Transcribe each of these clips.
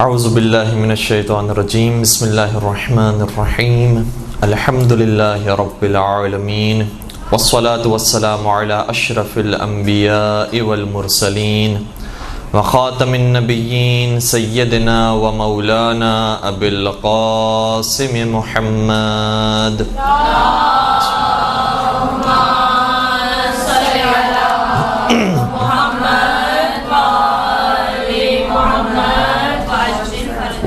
اعوذ باللہ من الشیطان الرجیم بسم اللہ الرحمن الرحیم الحمد للہ رب العالمین والصلاة والسلام علی اشرف الانبیاء والمرسلین وخاتم النبیین سیدنا و مولانا ابی القاسم محمد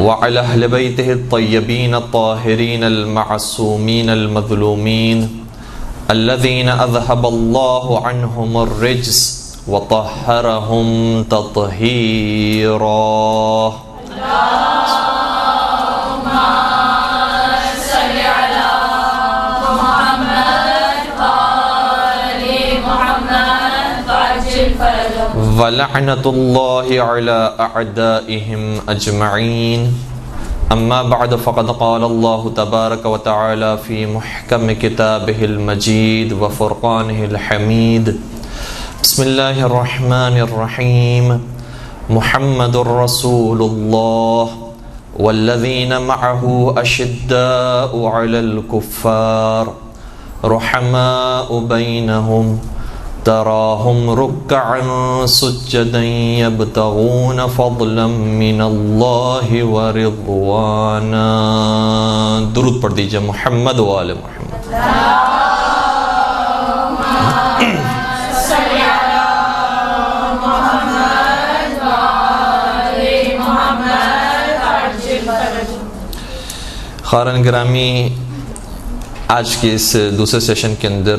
وعلى أهل بيته الطيبين الطاهرين المعصومين المظلومين الذين أذهب الله عنهم الرجس وطهرهم تطهيرا. اللهم صل على محمد وآل محمد وعجل فرجهم ولعنة الله على أعدائهم أجمعين. أما بعد فقد قال الله تبارك وتعالى في محكم كتابه المجيد وفرقانه الحميد. بسم الله الرحمن الرحيم. محمد رسول الله والذين معه أشداء على الكفار رحماء بينهم تراهم ركعا سجدا يبتغون فضلا من الله ورضوانا. درود پڑھ دیجئے محمد و آل محمد. خارن گرامی، آج کے اس دوسرے سیشن کے اندر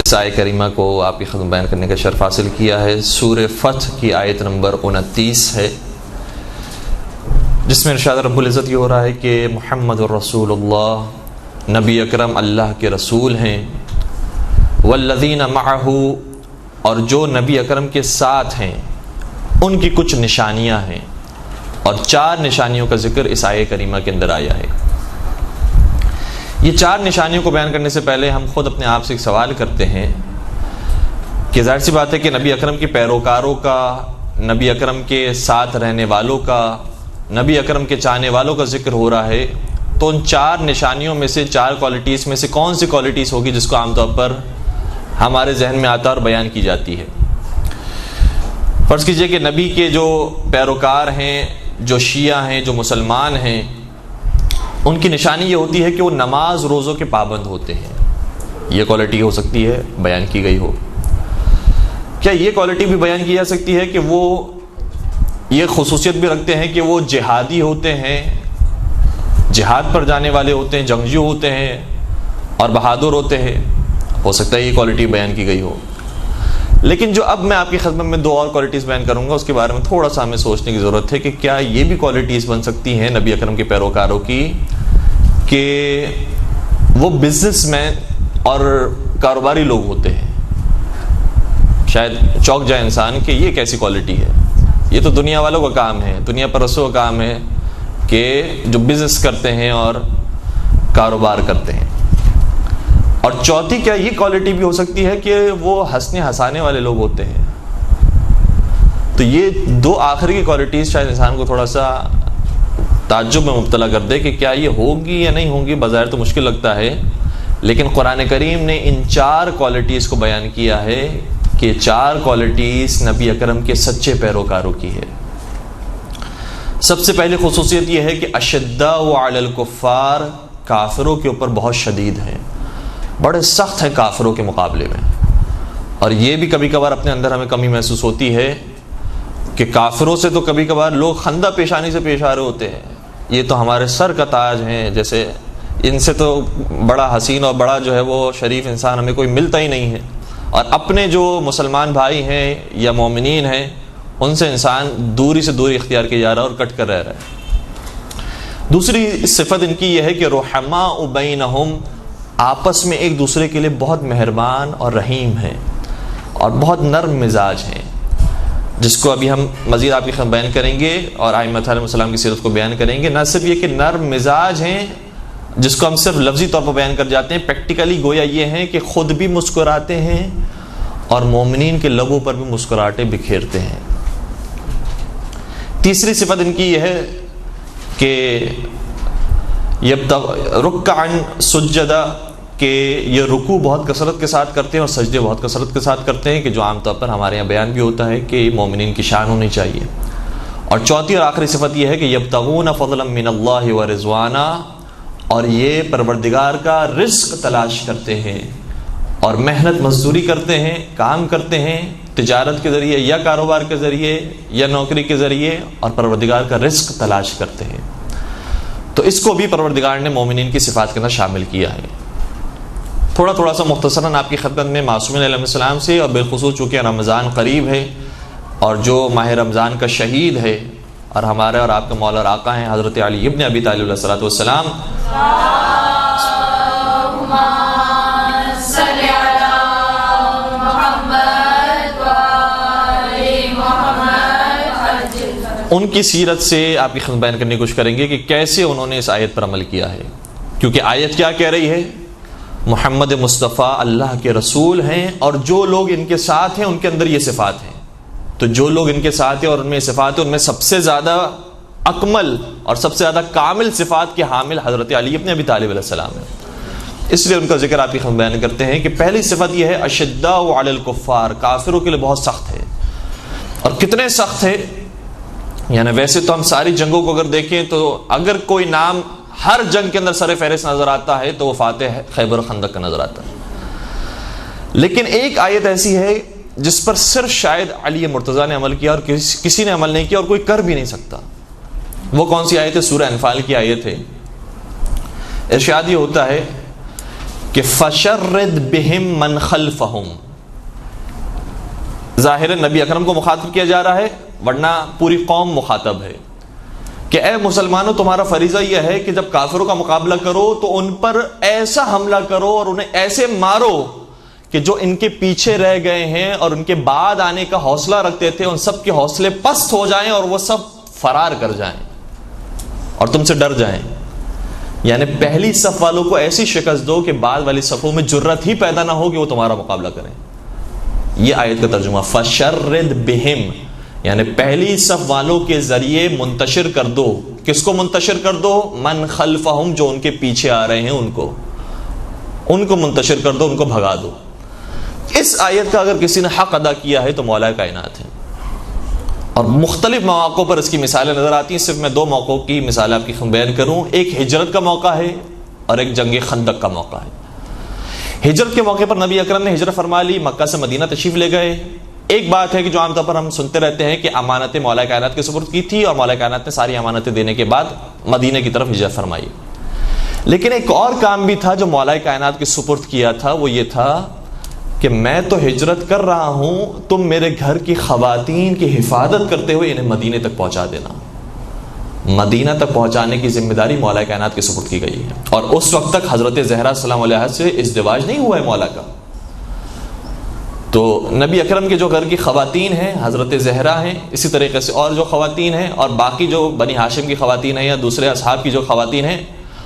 اس آیت کریمہ کو آپ کی خدمت بیان کرنے کا شرف حاصل کیا ہے. سورہ فتح کی آیت نمبر 29 ہے، جس میں ارشاد رب العزت یہ ہو رہا ہے کہ محمد الرسول اللہ، نبی اکرم اللہ کے رسول ہیں، والذین معہ، اور جو نبی اکرم کے ساتھ ہیں ان کی کچھ نشانیاں ہیں، اور 4 نشانیوں کا ذکر اس آیت کریمہ کے اندر آیا ہے. یہ 4 نشانیوں کو بیان کرنے سے پہلے ہم خود اپنے آپ سے ایک سوال کرتے ہیں کہ ظاہر سی بات ہے کہ نبی اکرم کے پیروکاروں کا، نبی اکرم کے ساتھ رہنے والوں کا، نبی اکرم کے چاہنے والوں کا ذکر ہو رہا ہے، تو ان 4 نشانیوں میں سے، 4 کوالٹیز میں سے کون سی کوالٹیز ہوگی جس کو عام طور پر ہمارے ذہن میں آتا اور بیان کی جاتی ہے؟ فرض کیجئے کہ نبی کے جو پیروکار ہیں، جو شیعہ ہیں، جو مسلمان ہیں، ان کی نشانی یہ ہوتی ہے کہ وہ نماز روزوں کے پابند ہوتے ہیں. یہ کوالٹی ہو سکتی ہے بیان کی گئی ہو. کیا یہ کوالٹی بھی بیان کی جا سکتی ہے کہ وہ یہ خصوصیت بھی رکھتے ہیں کہ وہ جہادی ہوتے ہیں، جہاد پر جانے والے ہوتے ہیں، جنگجو ہوتے ہیں اور بہادر ہوتے ہیں؟ ہو سکتا ہے یہ کوالٹی بیان کی گئی ہو. لیکن جو اب میں آپ کی خدمت میں 2 اور کوالٹیز بیان کروں گا، اس کے بارے میں تھوڑا سا ہمیں سوچنے کی ضرورت ہے کہ کیا یہ بھی کوالٹیز بن سکتی ہیں نبی اکرم کے پیروکاروں کی کہ وہ بزنس مین اور کاروباری لوگ ہوتے ہیں؟ شاید چوک جائے انسان کہ یہ کیسی کوالٹی ہے. یہ تو دنیا والوں کا کام ہے، دنیا پرستوں کا کام ہے کہ جو بزنس کرتے ہیں اور کاروبار کرتے ہیں. اور چوتھی، کیا یہ کوالٹی بھی ہو سکتی ہے کہ وہ ہنسنے ہنسانے والے لوگ ہوتے ہیں؟ تو یہ 2 آخری کی کوالٹیز شاید انسان کو تھوڑا سا تعجب میں مبتلا کر دے کہ کیا یہ ہوگی یا نہیں ہوگی. بظاہر تو مشکل لگتا ہے، لیکن قرآن کریم نے ان 4 کوالٹیز کو بیان کیا ہے کہ 4 کوالٹیز نبی اکرم کے سچے پیروکاروں کی ہے. سب سے پہلی خصوصیت یہ ہے کہ اشداء علی الکفار، کافروں کے اوپر بہت شدید ہیں، بڑے سخت ہیں کافروں کے مقابلے میں. اور یہ بھی کبھی کبھار اپنے اندر ہمیں کمی محسوس ہوتی ہے کہ کافروں سے تو کبھی کبھار لوگ خندہ پیشانی سے پیش آ رہے ہوتے ہیں، یہ تو ہمارے سر کا تاج ہیں، جیسے ان سے تو بڑا حسین اور بڑا جو ہے وہ شریف انسان ہمیں کوئی ملتا ہی نہیں ہے. اور اپنے جو مسلمان بھائی ہیں یا مومنین ہیں، ان سے انسان دوری سے دوری اختیار کیا جا رہا ہے اور کٹ کر رہ رہا ہے. دوسری صفت ان کی یہ ہے کہ رحماء بینہم، آپس میں ایک دوسرے کے لیے بہت مہربان اور رحیم ہیں اور بہت نرم مزاج ہیں، جس کو ابھی ہم مزید آپ کی خدمت بیان کریں گے اور ائمہ علیہ السلام کی سیرت کو بیان کریں گے. نہ صرف یہ کہ نرم مزاج ہیں، جس کو ہم صرف لفظی طور پر بیان کر جاتے ہیں، پریکٹیکلی گویا یہ ہیں کہ خود بھی مسکراتے ہیں اور مومنین کے لبوں پر بھی مسکراہٹیں بکھیرتے ہیں. تیسری صفت ان کی یہ ہے کہ رکعن سجدہ، کہ یہ رکوع بہت کثرت کے ساتھ کرتے ہیں اور سجدے بہت کثرت کے ساتھ کرتے ہیں، کہ جو عام طور پر ہمارے یہاں بیان بھی ہوتا ہے کہ مومنین کی شان ہونی چاہیے۔ اور چوتھی اور آخری صفت یہ ہے کہ یبتغون فضلا من اللہ ورضوانا، اور یہ پروردگار کا رزق تلاش کرتے ہیں اور محنت مزدوری کرتے ہیں، کام کرتے ہیں تجارت کے ذریعے یا کاروبار کے ذریعے یا نوکری کے ذریعے، اور پروردگار کا رزق تلاش کرتے ہیں۔ تو اس کو بھی پروردگار نے مومنین کی صفات کے اندر شامل کیا ہے۔ تھوڑا سا مختصراً آپ کی خدمت میں معصومین علیہ السلام سے، اور بالخصوص چونکہ رمضان قریب ہے اور جو ماہ رمضان کا شہید ہے اور ہمارے اور آپ کے مولا اور آقا ہیں حضرت علی ابن ابی طالب علیہ السلام، ان کی سیرت سے آپ کی خدمت بیان کرنے کی کوشش کریں گے کہ کیسے انہوں نے اس آیت پر عمل کیا ہے۔ کیونکہ آیت کیا کہہ رہی ہے؟ محمد مصطفیٰ اللہ کے رسول ہیں، اور جو لوگ ان کے ساتھ ہیں ان کے اندر یہ صفات ہیں۔ تو جو لوگ ان کے ساتھ ہیں اور ان میں صفات ہیں، ان میں سب سے زیادہ اکمل اور سب سے زیادہ کامل صفات کے حامل حضرت علی ابن ابی طالب علیہ السلام ہیں۔ اس لیے ان کا ذکر آپ کی خدمت بیان کرتے ہیں کہ پہلی صفت یہ ہے اشداء علی الکفار، کافروں کے لیے بہت سخت ہے۔ اور کتنے سخت ہے؟ یعنی ویسے تو ہم ساری جنگوں کو اگر دیکھیں تو اگر کوئی نام ہر جنگ کے اندر سر فہرست نظر آتا ہے تو وہ فاتح خیبر خندق کا نظر آتا ہے، لیکن ایک آیت ایسی ہے جس پر صرف شاید علی مرتضیٰ نے عمل کیا اور کسی نے عمل نہیں کیا اور کوئی کر بھی نہیں سکتا۔ وہ کون سی آیت ہے؟ سورہ انفال کی آیت ہے۔ ارشاد یہ ہوتا ہے کہ فَشَرِّدْ بِهِمْ مَنْ خَلْفَهُمْ، ظاہر نبی اکرم کو مخاطب کیا جا رہا ہے ورنہ پوری قوم مخاطب ہے کہ اے مسلمانوں، تمہارا فریضہ یہ ہے کہ جب کافروں کا مقابلہ کرو تو ان پر ایسا حملہ کرو اور انہیں ایسے مارو کہ جو ان کے پیچھے رہ گئے ہیں اور ان کے بعد آنے کا حوصلہ رکھتے تھے ان سب کے حوصلے پست ہو جائیں اور وہ سب فرار کر جائیں اور تم سے ڈر جائیں۔ یعنی پہلی صف والوں کو ایسی شکست دو کہ بعد والی صفوں میں جرت ہی پیدا نہ ہو کہ وہ تمہارا مقابلہ کریں۔ یہ آیت کا ترجمہ فَشَرِّدْ بِهِمْ، یعنی پہلی صف والوں کے ذریعے منتشر کر دو۔ کس کو منتشر کر دو؟ من خلفہم، جو ان کے پیچھے آ رہے ہیں ان کو منتشر کر دو، ان کو بھگا دو۔ اس آیت کا اگر کسی نے حق ادا کیا ہے تو مولا کائنات ہے، اور مختلف مواقع پر اس کی مثالیں نظر آتی ہیں۔ صرف میں دو موقعوں کی مثال آپ کی بیان کروں۔ ایک ہجرت کا موقع ہے اور ایک جنگ خندق کا موقع ہے۔ ہجرت کے موقع پر نبی اکرم نے ہجرت فرما لی، مکہ سے مدینہ تشریف لے گئے۔ ایک بات ہے کہ جو عام طور پر ہم سنتے رہتے ہیں کہ امانتیں مولا کائنات کے سپرد کی تھی اور مولا کائنات نے ساری امانتیں دینے کے بعد مدینہ کی طرف ہجرت فرمائی، لیکن ایک اور کام بھی تھا جو مولا کائنات کے سپرد کیا تھا، وہ یہ تھا کہ میں تو ہجرت کر رہا ہوں، تم میرے گھر کی خواتین کی حفاظت کرتے ہوئے انہیں مدینے تک پہنچا دینا۔ مدینہ تک پہنچانے کی ذمہ داری مولا کائنات کے سپرد کی گئی ہے، اور اس وقت تک حضرت زہرا سلام علیہ سے ازدواج نہیں ہوا ہے مولا کا۔ تو نبی اکرم کے جو گھر کی خواتین ہیں حضرت زہرا ہیں، اسی طریقے سے اور جو خواتین ہیں اور باقی جو بنی ہاشم کی خواتین ہیں یا دوسرے اصحاب کی جو خواتین ہیں،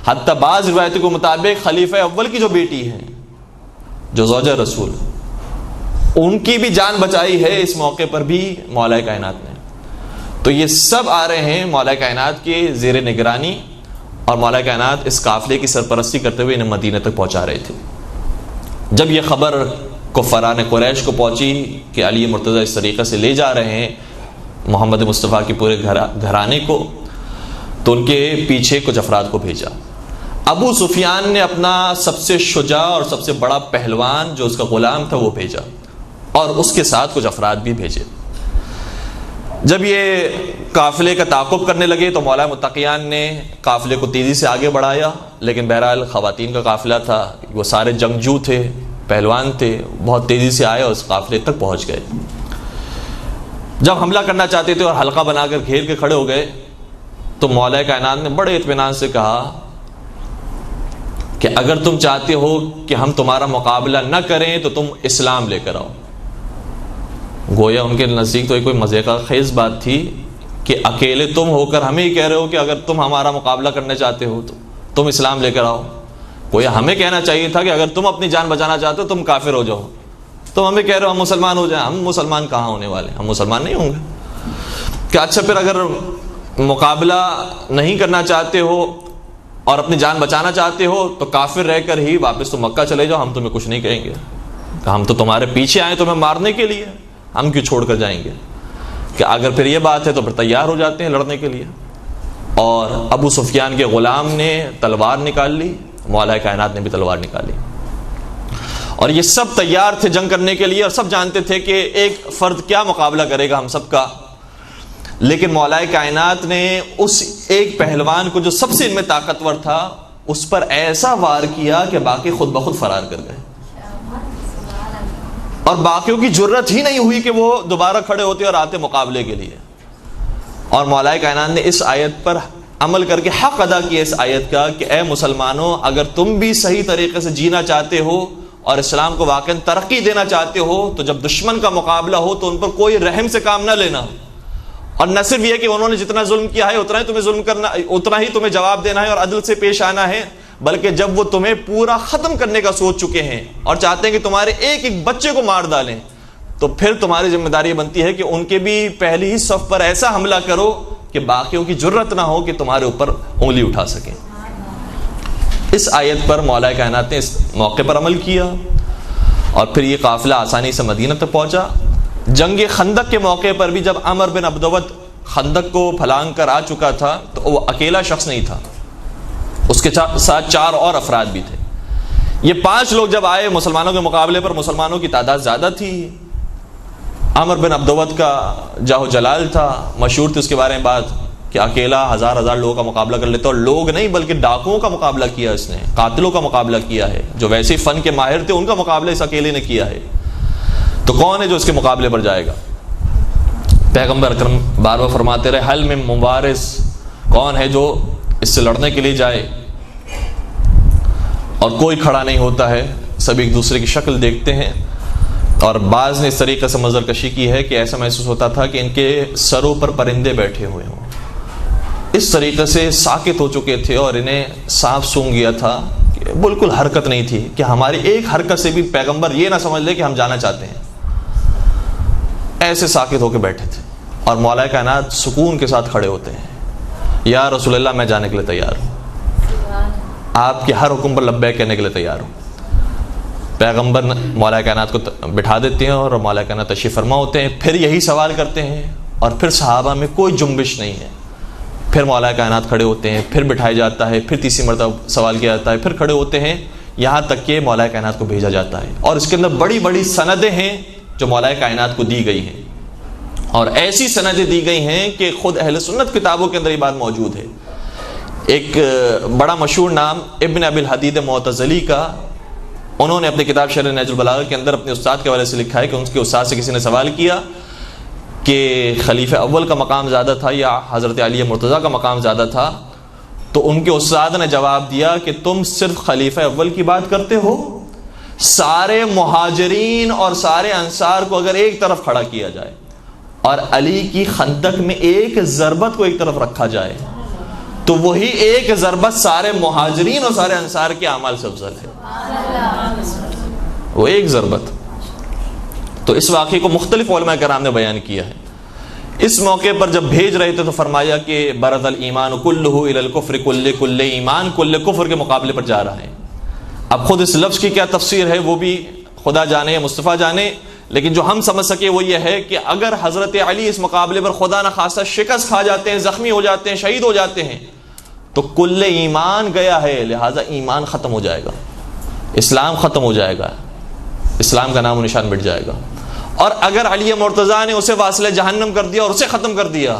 حتی بعض روایتوں کے مطابق خلیفہ اول کی جو بیٹی ہیں جو زوجہ رسول، ان کی بھی جان بچائی ہے اس موقع پر بھی مولا کائنات نے۔ تو یہ سب آ رہے ہیں مولا کائنات کے زیر نگرانی، اور مولا کائنات اس قافلے کی سرپرستی کرتے ہوئے انہیں مدینہ تک پہنچا رہے تھے۔ جب یہ خبر کفاران قریش کو پہنچی کہ علی مرتضیٰ اس طریقے سے لے جا رہے ہیں محمد مصطفیٰ کے پورے گھرانے کو، تو ان کے پیچھے کچھ افراد کو بھیجا۔ ابو سفیان نے اپنا سب سے شجاع اور سب سے بڑا پہلوان جو اس کا غلام تھا وہ بھیجا، اور اس کے ساتھ کچھ افراد بھی بھیجے۔ جب یہ قافلے کا تعاقب کرنے لگے تو مولا متقیان نے قافلے کو تیزی سے آگے بڑھایا، لیکن بہرحال خواتین کا قافلہ تھا، وہ سارے جنگجو تھے، پہلوان تھے، بہت تیزی سے آئے اور اس قافلے تک پہنچ گئے۔ جب حملہ کرنا چاہتے تھے اور حلقہ بنا کر گھیر کے کھڑے ہو گئے تو مولا کائنات نے بڑے اطمینان سے کہا کہ اگر تم چاہتے ہو کہ ہم تمہارا مقابلہ نہ کریں تو تم اسلام لے کر آؤ۔ گویا ان کے نزدیک تو کوئی مزے کا خیز بات تھی کہ اکیلے تم ہو کر ہمیں ہی کہہ رہے ہو کہ اگر تم ہمارا مقابلہ کرنا چاہتے ہو تو تم اسلام لے کر آؤ۔ گویا ہمیں کہنا چاہیے تھا کہ اگر تم اپنی جان بچانا چاہتے ہو تم کافر ہو جاؤ، تم ہمیں کہہ رہے ہو ہم مسلمان ہو جائیں۔ ہم مسلمان کہاں ہونے والے، ہم مسلمان نہیں ہوں گے۔ کہ اچھا پھر اگر مقابلہ نہیں کرنا چاہتے ہو اور اپنی جان بچانا چاہتے ہو تو کافر رہ کر ہی واپس تو مکہ چلے جاؤ، ہم تمہیں کچھ نہیں کہیں گے، ہم تو تمہارے پیچھے آئے تمہیں مارنے کے لیے، ہم کیوں چھوڑ کر جائیں گے؟ کہ اگر پھر یہ بات ہے تو پھر تیار ہو جاتے ہیں لڑنے کے لیے. اور ابو سفیان کے غلام نے تلوار نکال لی، مولا کائنات نے بھی تلوار نکالی، اور یہ سب تیار تھے جنگ کرنے کے لیے، اور سب جانتے تھے کہ ایک فرد کیا مقابلہ کرے گا ہم سب کا. لیکن مولا کائنات نے اس ایک پہلوان کو جو سب سے ان میں طاقتور تھا اس پر ایسا وار کیا کہ باقی خود بخود فرار کر گئے، اور باقیوں کی جرت ہی نہیں ہوئی کہ وہ دوبارہ کھڑے ہوتے اور آتے مقابلے کے لیے. اور مولا کائنات نے اس آیت پر عمل کر کے حق ادا کیا اس آیت کا کہ اے مسلمانوں، اگر تم بھی صحیح طریقے سے جینا چاہتے ہو اور اسلام کو واقعا ترقی دینا چاہتے ہو تو جب دشمن کا مقابلہ ہو تو ان پر کوئی رحم سے کام نہ لینا، اور نہ صرف یہ کہ انہوں نے جتنا ظلم کیا ہے اتنا ہی تمہیں ظلم کرنا، اتنا ہی تمہیں جواب دینا ہے اور عدل سے پیش آنا ہے، بلکہ جب وہ تمہیں پورا ختم کرنے کا سوچ چکے ہیں اور چاہتے ہیں کہ تمہارے ایک ایک بچے کو مار ڈالیں تو پھر تمہاری ذمہ داری بنتی ہے کہ ان کے بھی پہلی ہی صف پر ایسا حملہ کرو کہ باقیوں کی جرت نہ ہو کہ تمہارے اوپر انگلی اٹھا سکیں. اس آیت پر مولا کائنات نے اس موقع پر عمل کیا اور پھر یہ قافلہ آسانی سے مدینہ تک پہنچا. جنگ خندق کے موقع پر بھی جب عمر بن عبدود خندق کو پھلانگ کر آ چکا تھا تو وہ اکیلا شخص نہیں تھا، اس کے ساتھ 4 اور افراد بھی تھے. یہ 5 لوگ جب آئے مسلمانوں کے مقابلے پر، مسلمانوں کی تعداد زیادہ تھی. عمر بن عبدود کا جاہ و جلال تھا، مشہور تھی اس کے بارے میں بات کہ اکیلا ہزار لوگوں کا مقابلہ کر لیتا، اور لوگ نہیں بلکہ ڈاکوؤں کا مقابلہ کیا اس نے، قاتلوں کا مقابلہ کیا ہے، جو ویسے فن کے ماہر تھے ان کا مقابلہ اس اکیلے نے کیا ہے. تو کون ہے جو اس کے مقابلے پر جائے گا؟ پیغمبر اکرم بار بار فرماتے رہے حل میں مبارز، کون ہے جو اس سے لڑنے کے لیے جائے؟ اور کوئی کھڑا نہیں ہوتا ہے، سب ایک دوسرے کی شکل دیکھتے ہیں. اور بعض نے اس طریقے سے منظر کشی کی ہے کہ ایسا محسوس ہوتا تھا کہ ان کے سروں پر پرندے بیٹھے ہوئے ہوں، اس طریقے سے ساکت ہو چکے تھے اور انہیں سانپ سونگھ گیا تھا کہ بالکل حرکت نہیں تھی کہ ہماری ایک حرکت سے بھی پیغمبر یہ نہ سمجھ لے کہ ہم جانا چاہتے ہیں. ایسے ساکت ہو کے بیٹھے تھے اور مولا کائنات سکون کے ساتھ کھڑے ہوتے ہیں، یا رسول اللہ میں جانے کے لیے تیار ہوں، آپ کے ہر حکم پر لبیک کہنے کے لیے تیار ہوں. پیغمبر مولا کائنات کو بٹھا دیتے ہیں اور مولا کائنات تشریف فرما ہوتے ہیں. پھر یہی سوال کرتے ہیں اور پھر صحابہ میں کوئی جنبش نہیں ہے. پھر مولا کائنات کھڑے ہوتے ہیں، پھر بٹھایا جاتا ہے، پھر تیسری مرتبہ سوال کیا جاتا ہے، پھر کھڑے ہوتے ہیں، یہاں تک کہ مولا کائنات کو بھیجا جاتا ہے. اور اس کے اندر بڑی بڑی سندیں ہیں جو مولا کائنات کو دی گئی ہیں، اور ایسی سندیں دی گئی ہیں کہ خود اہل سنت کتابوں کے اندر یہ بات موجود ہے. ایک بڑا مشہور نام ابن ابی الحدید معتزلی کا، انہوں نے اپنی کتاب شرح نہج البلاغہ کے اندر اپنے استاد کے حوالے سے لکھا ہے کہ ان کے استاد سے کسی نے سوال کیا کہ خلیفہ اول کا مقام زیادہ تھا یا حضرت علی مرتضیٰ کا مقام زیادہ تھا، تو ان کے استاد نے جواب دیا کہ تم صرف خلیفہ اول کی بات کرتے ہو، سارے مہاجرین اور سارے انصار کو اگر ایک طرف کھڑا کیا جائے اور علی کی خندق میں ایک ضربت کو ایک طرف رکھا جائے تو وہی ایک ضربت سارے مہاجرین اور سارے انصار کے اعمال سے افضل ہے، وہ ایک ضربت. تو اس واقعے کو مختلف علماء کرام نے بیان کیا ہے. اس موقع پر جب بھیج رہے تھے تو فرمایا کہ برز الایمان کلہ الی الکفر، کل ایمان کل کفر کے مقابلے پر جا رہا ہے. اب خود اس لفظ کی کیا تفسیر ہے وہ بھی خدا جانے، مصطفیٰ جانے، لیکن جو ہم سمجھ سکے وہ یہ ہے کہ اگر حضرت علی اس مقابلے پر خدا نہ خواستہ شکست کھا جاتے ہیں، زخمی ہو جاتے ہیں، شہید ہو جاتے ہیں تو کل ایمان گیا ہے، لہٰذا ایمان ختم ہو جائے گا، اسلام ختم ہو جائے گا، اسلام کا نام و نشان مٹ جائے گا. اور اگر علی مرتضیٰ نے اسے واصل جہنم کر دیا اور اسے ختم کر دیا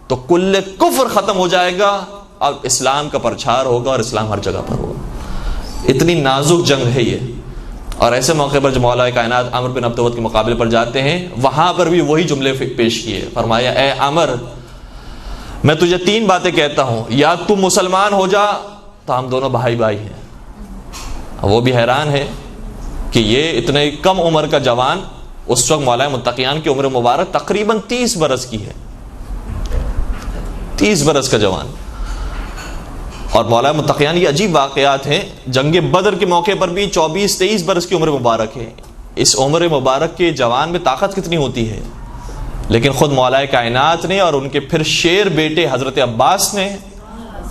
تو کل کفر ختم ہو جائے گا اور اسلام کا پرچار ہوگا اور اسلام ہر جگہ پر ہوگا. اتنی نازک جنگ ہے یہ. اور ایسے موقع پر جو مولا کائنات عمر بن عبدود کے مقابلے پر جاتے ہیں وہاں پر بھی وہی جملے پیش کیے. فرمایا اے عمر، میں تجھے 3 باتیں کہتا ہوں، یا تو مسلمان ہو جا تو ہم دونوں بھائی بھائی ہیں. وہ بھی حیران ہے کہ یہ اتنے کم عمر کا جوان، اس وقت مولا متقیان کی عمر مبارک تقریباً 30 برس کی ہے، 30 برس کا جوان. اور مولا متقیان یہ عجیب واقعات ہیں، جنگ بدر کے موقع پر بھی 24-23 برس کی عمر مبارک ہے. اس عمر مبارک کے جوان میں طاقت کتنی ہوتی ہے لیکن خود مولا کائنات نے اور ان کے پھر شیر بیٹے حضرت عباس نے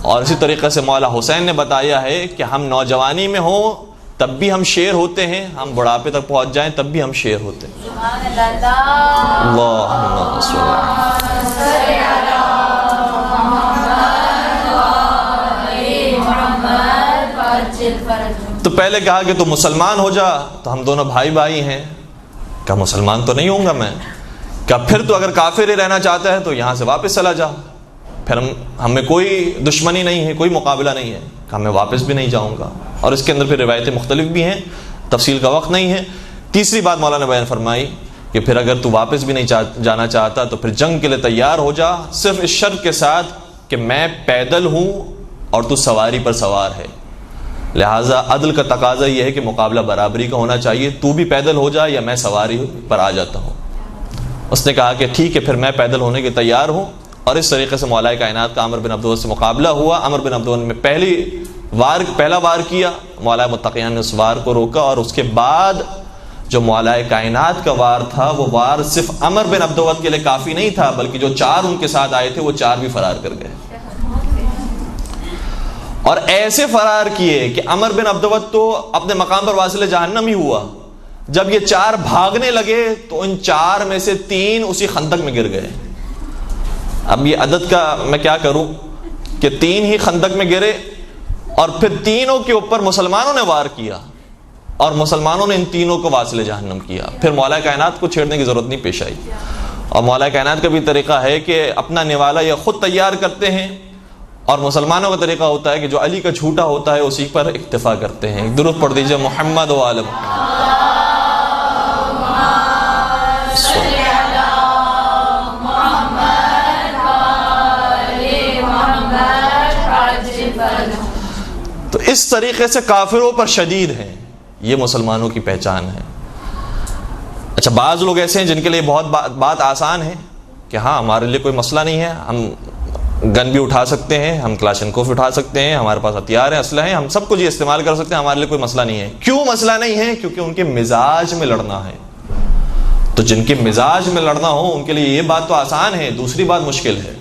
اور اسی طریقے سے مولا حسین نے بتایا ہے کہ ہم نوجوانی میں ہوں تب بھی ہم شیر ہوتے ہیں، ہم بڑھاپے تک پہنچ جائیں تب بھی ہم شیر ہوتے ہیں۔ اللہم صل علی تو پہلے کہا کہ تو مسلمان ہو جا، تو ہم دونوں بھائی بھائی ہیں۔ کہا مسلمان تو نہیں ہوں گا میں۔ کہا پھر تو اگر کافر ہی رہنا چاہتا ہے تو یہاں سے واپس چلا جا، پھر ہمیں کوئی دشمنی نہیں ہے، کوئی مقابلہ نہیں ہے۔ کہا میں واپس بھی نہیں جاؤں گا، اور اس کے اندر پھر روایتیں مختلف بھی ہیں، تفصیل کا وقت نہیں ہے۔ تیسری بات مولانا بیان فرمائی کہ پھر اگر تو واپس بھی نہیں جانا چاہتا تو پھر جنگ کے لیے تیار ہو جا، صرف اس شرط کے ساتھ کہ میں پیدل ہوں اور تو سواری پر سوار ہے۔ لہٰذا عدل کا تقاضا یہ ہے کہ مقابلہ برابری کا ہونا چاہیے، تو بھی پیدل ہو جا یا میں سواری پر آ جاتا ہوں۔ اس نے کہا کہ ٹھیک ہے، پھر میں پیدل ہونے کے تیار ہوں، اور اس طریقے سے مولا کائنات کا عمر بن عبدالعزیز سے مقابلہ ہوا۔ عمر بن عبدالعزیز میں پہلا وار کیا، مولا متقیان نے اس وار کو روکا، اور اس کے بعد جو مولا کائنات کا وار تھا وہ وار صرف عمر بن عبدالعزیز کے لیے کافی نہیں تھا، بلکہ جو 4 ان کے ساتھ آئے تھے وہ 4 بھی فرار کر گئے، اور ایسے فرار کیے کہ عمر بن عبدالعزیز تو اپنے مقام پر واصل جہنم ہی ہوا۔ جب یہ 4 بھاگنے لگے تو ان 4 میں سے 3 اسی خندق میں گر گئے۔ اب یہ عدد کا میں کیا کروں کہ 3 ہی خندق میں گرے، اور پھر تینوں کے اوپر مسلمانوں نے وار کیا، اور مسلمانوں نے ان تینوں کو واصل جہنم کیا۔ پھر مولا کائنات کو چھیڑنے کی ضرورت نہیں پیش آئی۔ اور مولا کائنات کا بھی طریقہ ہے کہ اپنا نوالا یہ خود تیار کرتے ہیں، اور مسلمانوں کا طریقہ ہوتا ہے کہ جو علی کا جھوٹا ہوتا ہے اسی پر اکتفا کرتے ہیں۔ درود پڑھ دیجئے محمد و آل محمد۔ تو اس طریقے سے کافروں پر شدید ہیں، یہ مسلمانوں کی پہچان ہے۔ اچھا، بعض لوگ ایسے ہیں جن کے لیے بہت بات آسان ہے کہ ہاں ہمارے لیے کوئی مسئلہ نہیں ہے، ہم گن بھی اٹھا سکتے ہیں، ہم کلاشنکوف اٹھا سکتے ہیں، ہمارے پاس ہتھیار ہیں، اسلحے ہیں، ہم سب کچھ استعمال کر سکتے ہیں، ہمارے لیے کوئی مسئلہ نہیں ہے۔ کیوں مسئلہ نہیں ہے؟ کیونکہ ان کے مزاج میں لڑنا ہے۔ تو جن کے مزاج میں لڑنا ہو ان کے لیے یہ بات تو آسان ہے، دوسری بات مشکل ہے۔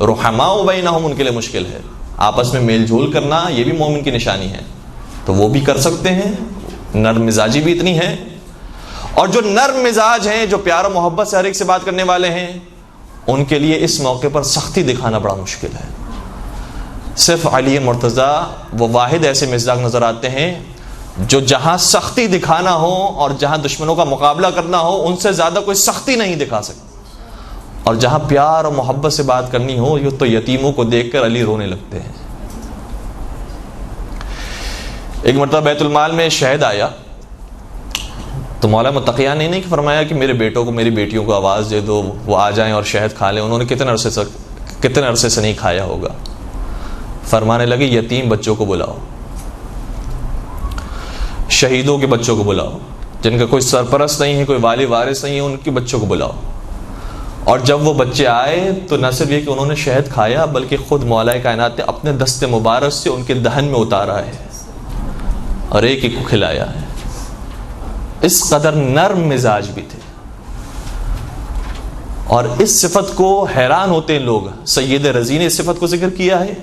رحماء بینہم ان کے لیے مشکل ہے، آپس میں میل جول کرنا یہ بھی مومن کی نشانی ہے، تو وہ بھی کر سکتے ہیں۔ نرم مزاجی بھی اتنی ہے، اور جو نرم مزاج ہیں، جو پیار و محبت سے ہر ایک سے بات کرنے والے ہیں، ان کے لیے اس موقع پر سختی دکھانا بڑا مشکل ہے۔ صرف علی مرتضیٰ وہ واحد ایسے مزاج نظر آتے ہیں جو جہاں سختی دکھانا ہو اور جہاں دشمنوں کا مقابلہ کرنا ہو ان سے زیادہ کوئی سختی نہیں دکھا سکتا، اور جہاں پیار اور محبت سے بات کرنی ہو تو یتیموں کو دیکھ کر علی رونے لگتے ہیں۔ ایک مرتبہ بیت المال میں شہد آیا تو مولا متقیان نے نہیں فرمایا کہ میرے بیٹوں کو میری بیٹیوں کو آواز دے دو وہ آ جائیں اور شہد کھا لیں، انہوں نے کتنے عرصے سے نہیں کھایا ہوگا۔ فرمانے لگے یتیم بچوں کو بلاؤ، شہیدوں کے بچوں کو بلاؤ، جن کا کوئی سرپرست نہیں ہے، کوئی والی وارث نہیں ہے، ان کے بچوں کو بلاؤ۔ اور جب وہ بچے آئے تو نہ صرف یہ کہ انہوں نے شہد کھایا بلکہ خود مولا کائنات نے اپنے دست مبارک سے ان کے دہن میں اتارا ہے اور ایک ایک کو کھلایا ہے۔ اس قدر نرم مزاج بھی تھے، اور اس صفت کو حیران ہوتے ہیں لوگ۔ سید رضی نے اس صفت کو ذکر کیا ہے،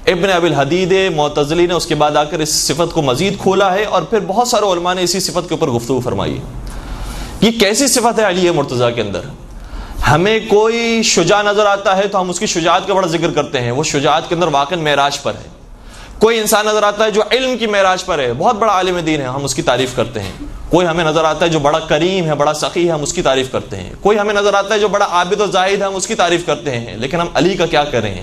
ابن ابی الحدید معتزلی نے اس کے بعد آ کر اس صفت کو مزید کھولا ہے، اور پھر بہت سارے علماء نے اسی صفت کے اوپر گفتگو فرمائی ہے۔ یہ کیسی صفت ہے علی مرتضیٰ کے اندر؟ ہمیں کوئی شجاع نظر آتا ہے تو ہم اس کی شجاعت کا بڑا ذکر کرتے ہیں، وہ شجاعت کے اندر واقع معراج پر ہے۔ کوئی انسان نظر آتا ہے جو علم کی معراج پر ہے، بہت بڑا عالم دین ہے، ہم اس کی تعریف کرتے ہیں۔ کوئی ہمیں نظر آتا ہے جو بڑا کریم ہے، بڑا سخی ہے، ہم اس کی تعریف کرتے ہیں۔ کوئی ہمیں نظر آتا ہے جو بڑا عابد و زاہد ہے، ہم اس کی تعریف کرتے ہیں۔ لیکن ہم علی کا کیا کریں؟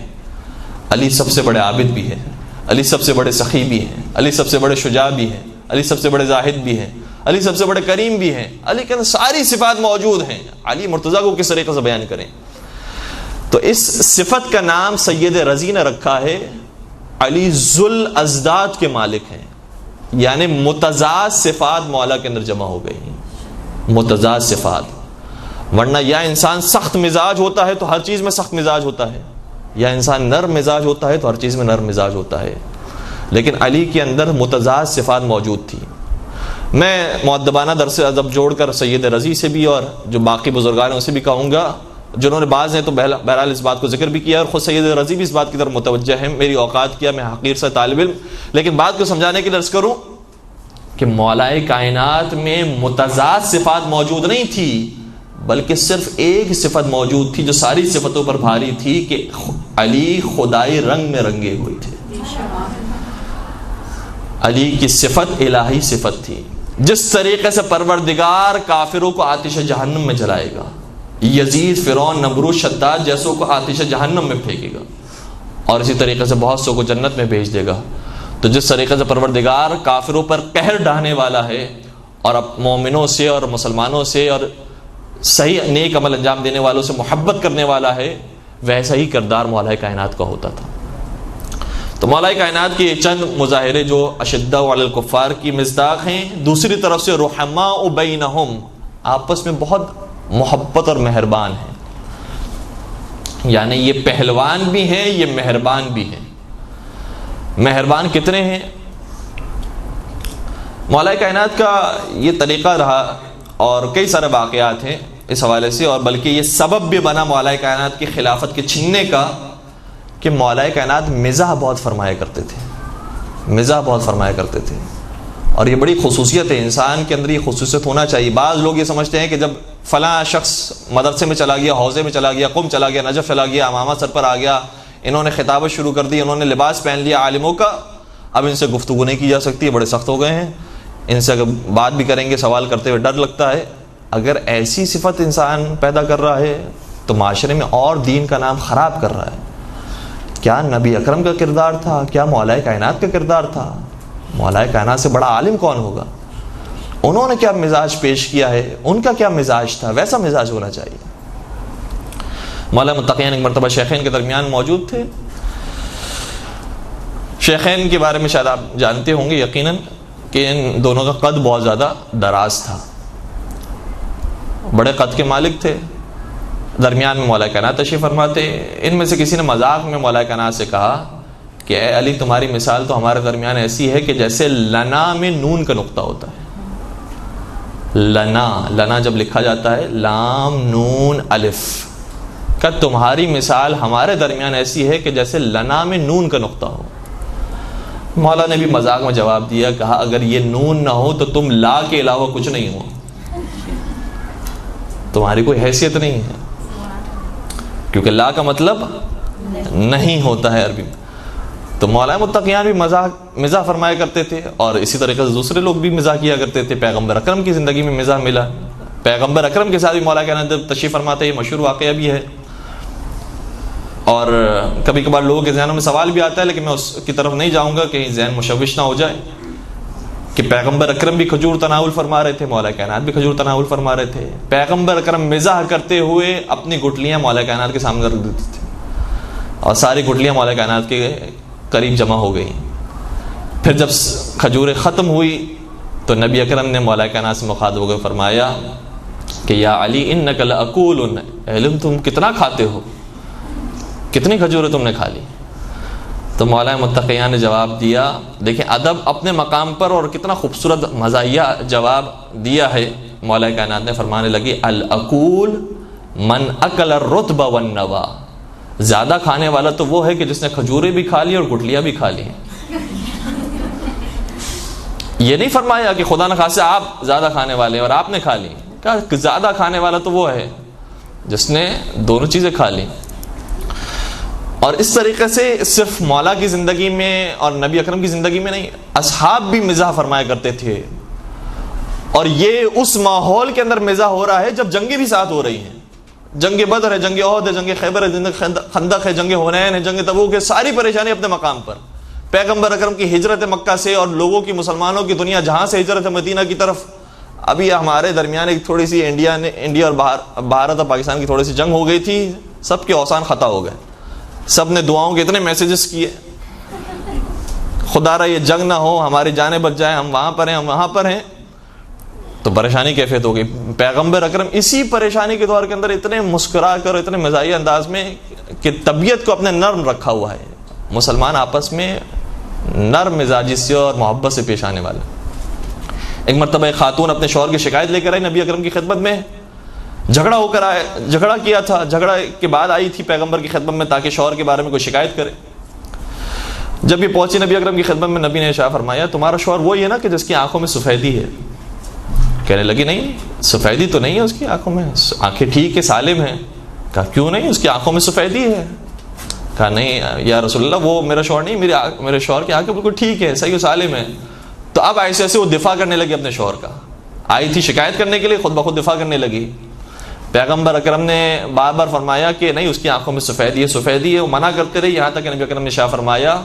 علی سب سے بڑے عابد بھی ہیں، علی سب سے بڑے سخی بھی ہیں، علی سب سے بڑے شجاع بھی ہیں، علی سب سے بڑے زاہد بھی ہیں، علی سب سے بڑے کریم بھی ہیں۔ علی کے اندر ساری صفات موجود ہیں، علی مرتضیٰ کو کس طریقے سے بیان کریں؟ تو اس صفت کا نام سید رضی نے رکھا ہے، علی ذل ازداد کے مالک ہیں، یعنی متضاد صفات مولا کے اندر جمع ہو گئی، متضاد صفات۔ ورنہ یا انسان سخت مزاج ہوتا ہے تو ہر چیز میں سخت مزاج ہوتا ہے، یا انسان نرم مزاج ہوتا ہے تو ہر چیز میں نرم مزاج ہوتا ہے، لیکن علی کے اندر متضاد صفات موجود تھی۔ میں مؤدبانہ درس ادب جوڑ کر سید رضی سے بھی اور جو باقی بزرگان ہیں ان سے بھی کہوں گا جنہوں نے بعض نے تو بہرحال اس بات کو ذکر بھی کیا، اور خود سید رضی بھی اس بات کی طرف متوجہ ہے، میری اوقات کیا، میں حقیر سے طالب علم، لیکن بات کو سمجھانے کے لیے عرض کروں کہ مولا کائنات میں متضاد صفات موجود نہیں تھی، بلکہ صرف ایک صفت موجود تھی جو ساری صفتوں پر بھاری تھی، کہ علی خدائی رنگ میں رنگے ہوئے تھے۔ علی کی صفت الہی صفت تھی، جس طریقے سے پروردگار کافروں کو آتش جہنم میں جلائے گا، یزید، فرعون، نمرود، شداد جیسوں کو آتش جہنم میں پھینکے گا، اور اسی طریقے سے بہت سو کو جنت میں بھیج دے گا، تو جس طریقے سے پروردگار کافروں پر قہر ڈھانے والا ہے اور اب مومنوں سے اور مسلمانوں سے اور صحیح نیک عمل انجام دینے والوں سے محبت کرنے والا ہے، ویسا ہی کردار مولا کائنات کا ہوتا تھا۔ تو مولا کائنات کے چند مظاہرے جو اشداء علی الکفار کی مصداق ہیں، دوسری طرف سے رحماء بینہم، آپس میں بہت محبت اور مہربان ہیں، یعنی یہ پہلوان بھی ہیں، یہ مہربان بھی ہیں۔ مہربان کتنے ہیں؟ مولا کائنات کا یہ طریقہ رہا، اور کئی سارے واقعات ہیں اس حوالے سے، اور بلکہ یہ سبب بھی بنا مولا کائنات کی خلافت کے چھننے کا، کہ مولا کائنات مزاح بہت فرمایا کرتے تھے، مزاح بہت فرمایا کرتے تھے، اور یہ بڑی خصوصیت ہے، انسان کے اندر یہ خصوصیت ہونا چاہیے۔ بعض لوگ یہ سمجھتے ہیں کہ جب فلاں شخص مدرسے میں چلا گیا، حوزے میں چلا گیا، قم چلا گیا، نجف چلا گیا، امامہ سر پر آ گیا، انہوں نے خطابت شروع کر دی، انہوں نے لباس پہن لیا عالموں کا، اب ان سے گفتگو نہیں کی جا سکتی، بڑے سخت ہو گئے ہیں، ان سے اگر بات بھی کریں گے سوال کرتے ہوئے ڈر لگتا ہے۔ اگر ایسی صفت انسان پیدا کر رہا ہے تو معاشرے میں اور دین کا نام خراب کر رہا ہے۔ کیا نبی اکرم کا کردار تھا؟ کیا مولا کائنات کا کردار تھا؟ مولا کائنات سے بڑا عالم کون ہوگا؟ انہوں نے کیا مزاج پیش کیا ہے، ان کا کیا مزاج تھا، ویسا مزاج ہونا چاہیے۔ مولا متقین ایک مرتبہ شیخین کے درمیان موجود تھے۔ شیخین کے بارے میں شاید آپ جانتے ہوں گے یقیناً کہ ان دونوں کا قد بہت زیادہ دراز تھا، بڑے قد کے مالک تھے، درمیان میں مولا کائنات تشریف فرماتے۔ ان میں سے کسی نے مذاق میں مولا کائنات سے کہا کہ اے علی، تمہاری مثال تو ہمارے درمیان ایسی ہے کہ جیسے لنا میں نون کا نقطہ ہوتا ہے۔ لنا جب لکھا جاتا ہے لام نون الف، کہ تمہاری مثال ہمارے درمیان ایسی ہے کہ جیسے لنا میں نون کا نقطہ ہو۔ مولا نے بھی مذاق میں جواب دیا، کہا اگر یہ نون نہ ہو تو تم لا کے علاوہ کچھ نہیں ہو، تمہاری کوئی حیثیت نہیں ہے، کیونکہ لا کا مطلب نہیں ہوتا ہے عربی میں۔ تو مولا متقیان بھی مزاح فرمایا کرتے تھے، اور اسی طریقے سے دوسرے لوگ بھی مزاح کیا کرتے تھے۔ پیغمبر اکرم کی زندگی میں مزاح ملا، پیغمبر اکرم کے ساتھ بھی مولا کائنات تشریف فرماتے، یہ مشہور واقعہ بھی ہے، اور کبھی کبھار لوگوں کے ذہنوں میں سوال بھی آتا ہے، لیکن میں اس کی طرف نہیں جاؤں گا کہیں ذہن مشوش نہ ہو جائے، کہ پیغمبر اکرم بھی کھجور تناول فرما رہے تھے، مولا کائنات بھی کھجور تناول فرما رہے تھے۔ پیغمبر اکرم مزاح کرتے ہوئے اپنی گٹلیاں مولا کائنات کے سامنے رکھ دیتے تھے، اور ساری گٹلیاں مولا کائنات کے قریب جمع ہو گئی۔ پھر جب کھجوریں ختم ہوئی تو نبی اکرم نے مولا کائنات سے مخاطب ہو کر فرمایا کہ یا علی انک لاکول، علم تم کتنا کھاتے ہو، کتنی کھجوریں تم نے کھا لی؟ تو مولا متقیان نے جواب دیا، دیکھیں ادب اپنے مقام پر، اور کتنا خوبصورت مزاحیہ جواب دیا ہے۔ مولا کائنات نے فرمانے لگی الاکول من اکل الرطب والنوا، زیادہ کھانے والا تو وہ ہے کہ جس نے کھجوریں بھی کھا لی اور گٹلیاں بھی کھا لی۔ یہ نہیں فرمایا کہ خدا نخواستہ آپ زیادہ کھانے والے اور آپ نے کھا لی، کہا کہ زیادہ کھانے والا تو وہ ہے جس نے دونوں چیزیں کھا لی۔ اور اس طریقے سے صرف مولا کی زندگی میں اور نبی اکرم کی زندگی میں نہیں، اصحاب بھی مزاح فرمایا کرتے تھے، اور یہ اس ماحول کے اندر مزاح ہو رہا ہے جب جنگیں بھی ساتھ ہو رہی ہیں، جنگ بدر ہے، جنگ احد ہے، جنگ خیبر ہے، جنگ خندق ہے، جنگ حنین ہے، جنگ تبوک ہے، ساری پریشانی اپنے مقام پر۔ پیغمبر اکرم کی ہجرت مکہ سے اور لوگوں کی، مسلمانوں کی دنیا جہاں سے ہجرت ہے مدینہ کی طرف، ابھی ہمارے درمیان ایک تھوڑی سی انڈیا اور بھارت اور پاکستان کی تھوڑی سی جنگ ہو گئی تھی، سب کے اوسان خطا ہو گئے، سب نے دعاؤں کے اتنے میسیجز کیے، خدا را یہ جنگ نہ ہو، ہماری جانیں بچ جائیں، ہم وہاں پر ہیں، ہم وہاں پر ہیں، تو پریشانی کیفیت ہو گئی۔ پیغمبر اکرم اسی پریشانی کے دور کے اندر اتنے مسکرا کر، اتنے مزاحیہ انداز میں کہ طبیعت کو اپنے نرم رکھا ہوا ہے، مسلمان آپس میں نرم مزاجی سے اور محبت سے پیش آنے والا۔ ایک مرتبہ ایک خاتون اپنے شوہر کی شکایت لے کر آئی نبی اکرم کی خدمت میں، جھگڑا ہو کر آئے، جھگڑا کیا تھا، جھگڑا کے بعد آئی تھی پیغمبر کی خدمت میں تاکہ شوہر کے بارے میں کوئی شکایت کرے۔ جب یہ پہنچی نبی اکرم کی خدمت میں، نبی نے ارشاد فرمایا تمہارا شوہر وہی ہے نا کہ جس کی آنکھوں میں سفیدی ہے؟ کہنے لگی نہیں، سفیدی تو نہیں ہے اس کی آنکھوں میں، آنکھیں ٹھیک ہے، سالم ہیں۔ کہا کیوں نہیں، اس کی آنکھوں میں سفیدی ہے؟ کہا نہیں یا رسول اللہ وہ میرا شوہر نہیں، میرے شوہر کی آنکھیں بالکل ٹھیک ہے، صحیح و سالم ہے۔ تو اب ایسے ایسے وہ دفاع کرنے لگی اپنے شوہر کا، آئی تھی شکایت کرنے کے لیے، خود بخود دفاع کرنے لگی۔ پیغمبر اکرم نے بار بار فرمایا کہ نہیں اس کی آنکھوں میں سفیدی ہے، سفیدی ہے، وہ منع کرتے رہے، یہاں تک کہ نبی اکرم نے ارشاد فرمایا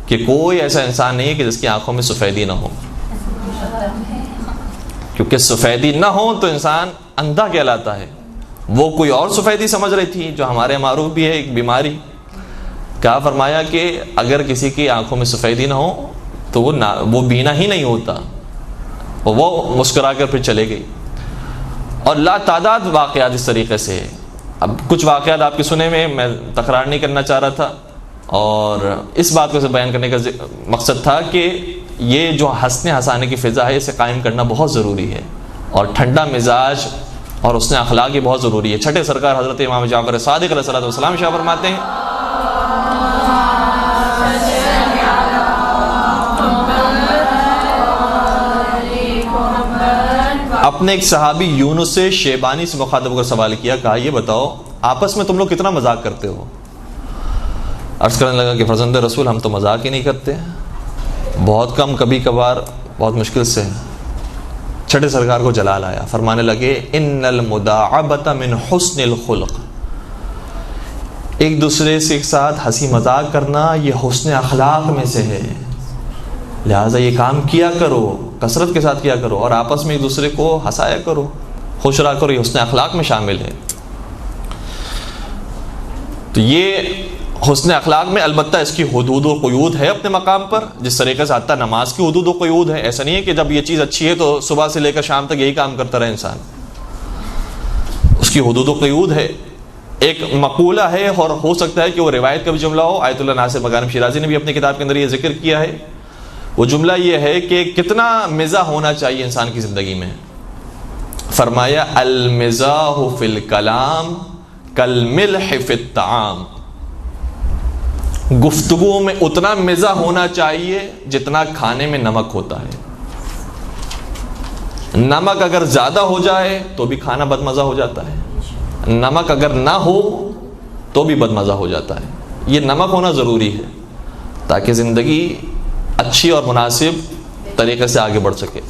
کہ کوئی ایسا انسان نہیں ہے کہ جس کی آنکھوں میں سفیدی نہ ہو، کیونکہ سفیدی نہ ہو تو انسان اندھا کہلاتا ہے۔ وہ کوئی اور سفیدی سمجھ رہی تھی جو ہمارے معروف بھی ہے ایک بیماری۔ کہا فرمایا کہ اگر کسی کی آنکھوں میں سفیدی نہ ہو تو وہ بینا ہی نہیں ہوتا۔ وہ مسکرا کر پھر چلے گئی۔ اور لا تعداد واقعات اس طریقے سے۔ اب کچھ واقعات آپ کے سنے میں تکرار نہیں کرنا چاہ رہا تھا، اور اس بات کو بیان کرنے کا مقصد تھا کہ یہ جو ہنسنے ہنسانے کی فضا ہے اسے قائم کرنا بہت ضروری ہے، اور ٹھنڈا مزاج اور حسن اخلاق یہ بہت ضروری ہے۔ چھٹے سرکار حضرت امام جعفر صادق علیہ الصلوۃ والسلام شاہ فرماتے ہیں اپنے ایک صحابی یونس شیبانی سے مخاطب ہو کر سوال کیا، کہا یہ بتاؤ آپس میں تم لوگ کتنا مذاق کرتے ہو؟ عرض کرنے لگا کہ فرزند رسول ہم تو مذاق ہی نہیں کرتے، بہت کم، کبھی کبھار، بہت مشکل سے۔ چھٹے سرکار کو جلال آیا، فرمانے لگے ان المداعبۃ من حسن الخلق، ایک دوسرے سے ایک ساتھ ہنسی مذاق کرنا یہ حسن اخلاق میں سے ہے، لہٰذا یہ کام کیا کرو، کثرت کے ساتھ کیا کرو، اور آپس میں ایک دوسرے کو ہنسایا کرو، خوش رہا کرو، یہ حسن اخلاق میں شامل ہے۔ تو یہ حسن اخلاق میں البتہ اس کی حدود و قیود ہے اپنے مقام پر، جس طریقے سے حتیٰ نماز کی حدود و قیود ہے۔ ایسا نہیں ہے کہ جب یہ چیز اچھی ہے تو صبح سے لے کر شام تک یہی کام کرتا رہے انسان، اس کی حدود و قیود ہے۔ ایک مقولہ ہے، اور ہو سکتا ہے کہ وہ روایت کا بھی جملہ ہو، آیت اللہ ناصر مغانم شیرازی نے بھی اپنی کتاب کے اندر یہ ذکر کیا ہے۔ وہ جملہ یہ ہے کہ کتنا مزاح ہونا چاہیے انسان کی زندگی میں۔ فرمایا المزاح فی الکلام کالملح فی الطعام، گفتگو میں اتنا مزاح ہونا چاہیے جتنا کھانے میں نمک ہوتا ہے۔ نمک اگر زیادہ ہو جائے تو بھی کھانا بدمزہ ہو جاتا ہے، نمک اگر نہ ہو تو بھی بدمزہ ہو جاتا ہے۔ یہ نمک ہونا ضروری ہے تاکہ زندگی اچھی اور مناسب طریقے سے آگے بڑھ سکے۔